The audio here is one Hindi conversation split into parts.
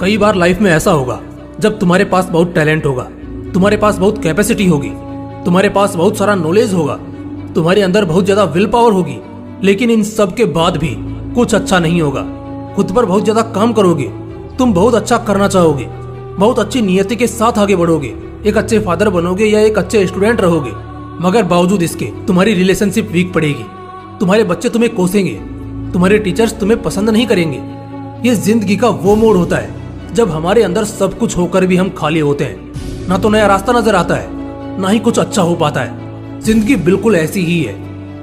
कई बार लाइफ में ऐसा होगा जब तुम्हारे पास बहुत टैलेंट होगा, तुम्हारे पास बहुत कैपेसिटी होगी, तुम्हारे पास बहुत सारा नॉलेज होगा, तुम्हारे अंदर बहुत ज्यादा विल पावर होगी, लेकिन इन सब के बाद भी कुछ अच्छा नहीं होगा। खुद पर बहुत ज्यादा काम करोगे, तुम बहुत अच्छा करना चाहोगे, बहुत अच्छी नियति के साथ आगे बढ़ोगे, एक अच्छे फादर बनोगे या एक अच्छे स्टूडेंट रहोगे, मगर बावजूद इसके तुम्हारी रिलेशनशिप वीक पड़ेगी, तुम्हारे बच्चे तुम्हें कोसेंगे, तुम्हारे टीचर्स तुम्हें पसंद नहीं करेंगे। ये जिंदगी का वो मोड़ होता है जब हमारे अंदर सब कुछ होकर भी हम खाली होते हैं। ना तो नया रास्ता नजर आता है, ना ही कुछ अच्छा हो पाता है। जिंदगी बिल्कुल ऐसी ही है,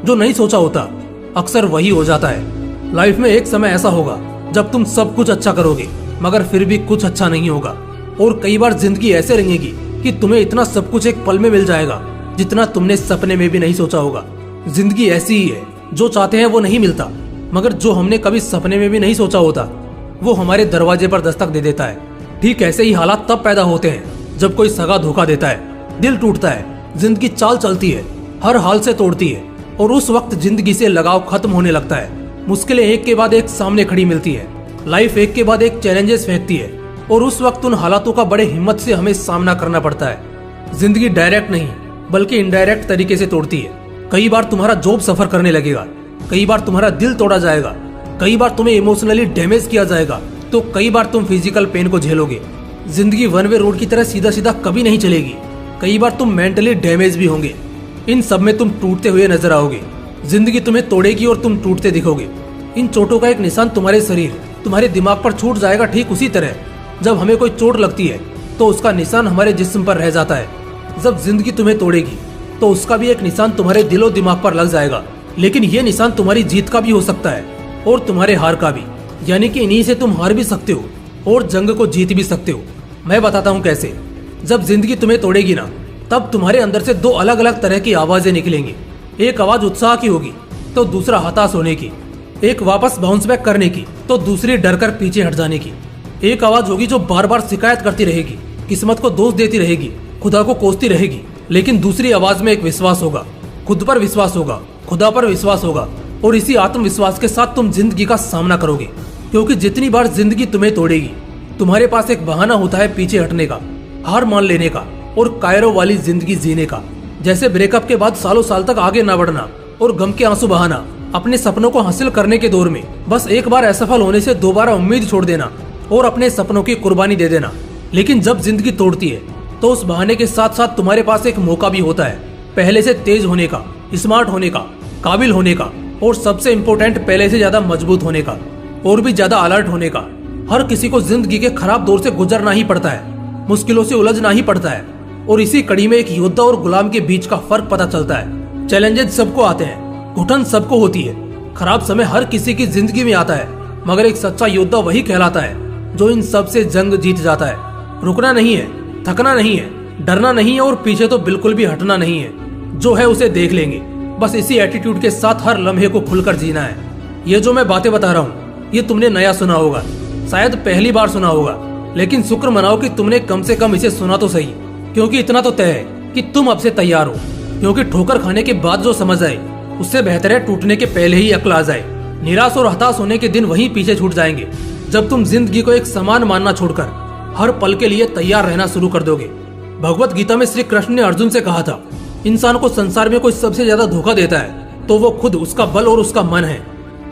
जो नहीं सोचा होता अक्सर वही हो जाता है। लाइफ में एक समय ऐसा होगा जब तुम सब कुछ अच्छा करोगे, मगर फिर भी कुछ अच्छा नहीं होगा। और कई बार जिंदगी ऐसे रहेगी कि तुम्हें इतना सब कुछ एक पल में मिल जाएगा जितना तुमने सपने में भी नहीं सोचा होगा। जिंदगी ऐसी ही है, जो चाहते हैं वो नहीं मिलता, मगर जो हमने कभी सपने में भी नहीं सोचा होता वो हमारे दरवाजे पर दस्तक दे देता है। ठीक ऐसे ही हालात तब पैदा होते हैं जब कोई सगा धोखा देता है, दिल टूटता है, जिंदगी चाल चलती है, हर हाल से तोड़ती है, और उस वक्त जिंदगी से लगाव खत्म होने लगता है। मुश्किलें एक के बाद एक सामने खड़ी मिलती है, लाइफ एक के बाद एक चैलेंजेस फेंकती है, और उस वक्त उन हालातों का बड़े हिम्मत से हमें सामना करना पड़ता है। जिंदगी डायरेक्ट नहीं बल्कि इनडायरेक्ट तरीके से तोड़ती है। कई बार तुम्हारा जॉब सफर करने लगेगा, कई बार तुम्हारा दिल तोड़ा जाएगा, कई बार तुम्हें इमोशनली डैमेज किया जाएगा, तो कई बार तुम फिजिकल पेन को झेलोगे। जिंदगी वन वे रोड की तरह सीधा सीधा कभी नहीं चलेगी। कई बार तुम मेंटली डैमेज भी होंगे। इन सब में तुम टूटते हुए नजर आओगे। जिंदगी तुम्हें तोड़ेगी और तुम टूटते दिखोगे। इन चोटों का एक निशान तुम्हारे शरीर, तुम्हारे दिमाग पर छूट जाएगा। ठीक उसी तरह जब हमें कोई चोट लगती है तो उसका निशान हमारे जिस्म पर रह जाता है। जब जिंदगी तुम्हें तोड़ेगी तो उसका भी एक निशान तुम्हारे दिलो दिमाग पर लग जाएगा। लेकिन ये निशान तुम्हारी जीत का भी हो सकता है और तुम्हारे हार का भी। यानी कि इन्हीं से तुम हार भी सकते हो और जंग को जीत भी सकते हो। मैं बताता हूँ कैसे। जब जिंदगी तुम्हें तोड़ेगी ना, तब तुम्हारे अंदर से दो अलग अलग तरह की आवाजें निकलेंगी। एक आवाज उत्साह की होगी तो दूसरा हताश होने की। एक वापस बाउंस बैक करने की तो दूसरी डर कर पीछे हट जाने की। एक आवाज होगी जो बार बार शिकायत करती रहेगी, किस्मत को दोष देती रहेगी, खुदा को कोसती रहेगी। लेकिन दूसरी आवाज में एक विश्वास होगा, खुद पर विश्वास होगा, खुदा पर विश्वास होगा, और इसी आत्मविश्वास के साथ तुम जिंदगी का सामना करोगे। क्योंकि जितनी बार जिंदगी तुम्हें तोड़ेगी, तुम्हारे पास एक बहाना होता है पीछे हटने का, हार मान लेने का और कायरों वाली जिंदगी जीने का। जैसे ब्रेकअप के बाद सालों साल तक आगे ना बढ़ना और गम के आंसू बहाना। अपने सपनों को हासिल करने के दौर में बस एक बार असफल होने से दोबारा उम्मीद छोड़ देना और अपने सपनों की कुर्बानी दे देना। लेकिन जब जिंदगी तोड़ती है तो उस बहाने के साथ साथ तुम्हारे पास एक मौका भी होता है पहले से तेज होने का, स्मार्ट होने का, काबिल होने का, और सबसे इम्पोर्टेंट पहले से ज्यादा मजबूत होने का और भी ज्यादा अलर्ट होने का। हर किसी को जिंदगी के खराब दौर से गुजरना ही पड़ता है, मुश्किलों से उलझना ही पड़ता है, और इसी कड़ी में एक योद्धा और गुलाम के बीच का फर्क पता चलता है। चैलेंजेस सबको आते हैं, घुटन सबको होती है, खराब समय हर किसी की जिंदगी में आता है, मगर एक सच्चा योद्धा वही कहलाता है जो इन सब से जंग जीत जाता है। रुकना नहीं है, थकना नहीं है, डरना नहीं है और पीछे तो बिल्कुल भी हटना नहीं है। जो है उसे देख लेंगे, बस इसी एटीट्यूड के साथ हर लम्हे को खुलकर जीना है। ये जो मैं बातें बता रहा हूँ ये तुमने नया सुना होगा, शायद पहली बार सुना होगा, लेकिन शुक्र मनाओ कि तुमने कम से कम इसे सुना तो सही। क्योंकि इतना तो तय है कि तुम अब से तैयार हो। क्योंकि ठोकर खाने के बाद जो समझ आए उससे बेहतर है टूटने के पहले ही अक्ल आ जाए। निराश और हताश होने के दिन वहीं पीछे छूट जाएंगे जब तुम जिंदगी को एक समान मानना छोड़कर हर पल के लिए तैयार रहना शुरू कर दोगे। भगवत गीता में श्री कृष्ण ने अर्जुन से कहा था, इंसान को संसार में कोई सबसे ज्यादा धोखा देता है तो वो खुद, उसका बल और उसका मन है।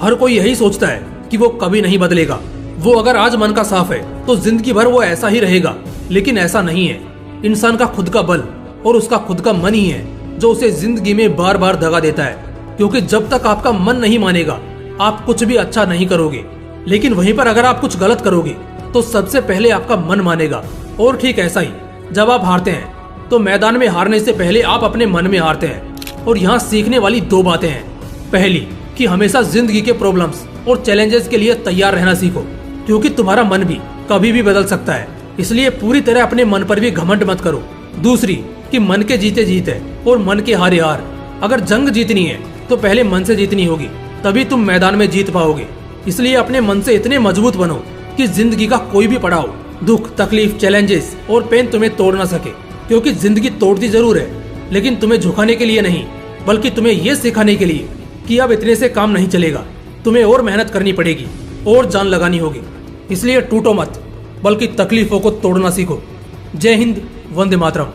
हर कोई यही सोचता है कि वो कभी नहीं बदलेगा। वो अगर आज मन का साफ है तो जिंदगी भर वो ऐसा ही रहेगा, लेकिन ऐसा नहीं है। इंसान का खुद का बल और उसका खुद का मन ही है जो उसे जिंदगी में बार बार दगा देता है। क्योंकि जब तक आपका मन नहीं मानेगा आप कुछ भी अच्छा नहीं करोगे, लेकिन वहीं पर अगर आप कुछ गलत करोगे तो सबसे पहले आपका मन मानेगा। और ठीक ऐसा ही जब आप हारते हैं तो मैदान में हारने से पहले आप अपने मन में हारते हैं। और यहाँ सीखने वाली दो बातें हैं। पहली कि हमेशा जिंदगी के प्रॉब्लम्स और चैलेंजेस के लिए तैयार रहना सीखो, क्योंकि तुम्हारा मन भी कभी भी बदल सकता है, इसलिए पूरी तरह अपने मन पर भी घमंड मत करो। दूसरी कि मन के जीते जीत है और मन के हारे हार। अगर जंग जीतनी है तो पहले मन से जीतनी होगी, तभी तुम मैदान में जीत पाओगे। इसलिए अपने मन से इतने मजबूत बनो कि जिंदगी का कोई भी पड़ाव, दुख, तकलीफ, चैलेंजेस और पेन तुम्हें तोड़ ना सके। क्योंकि जिंदगी तोड़ती जरूर है, लेकिन तुम्हें झुकाने के लिए नहीं, बल्कि तुम्हें ये सिखाने के लिए कि अब इतने से काम नहीं चलेगा, तुम्हें और मेहनत करनी पड़ेगी और जान लगानी होगी। इसलिए टूटो मत, बल्कि तकलीफों को तोड़ना सीखो। जय हिंद, वंदे मातरम।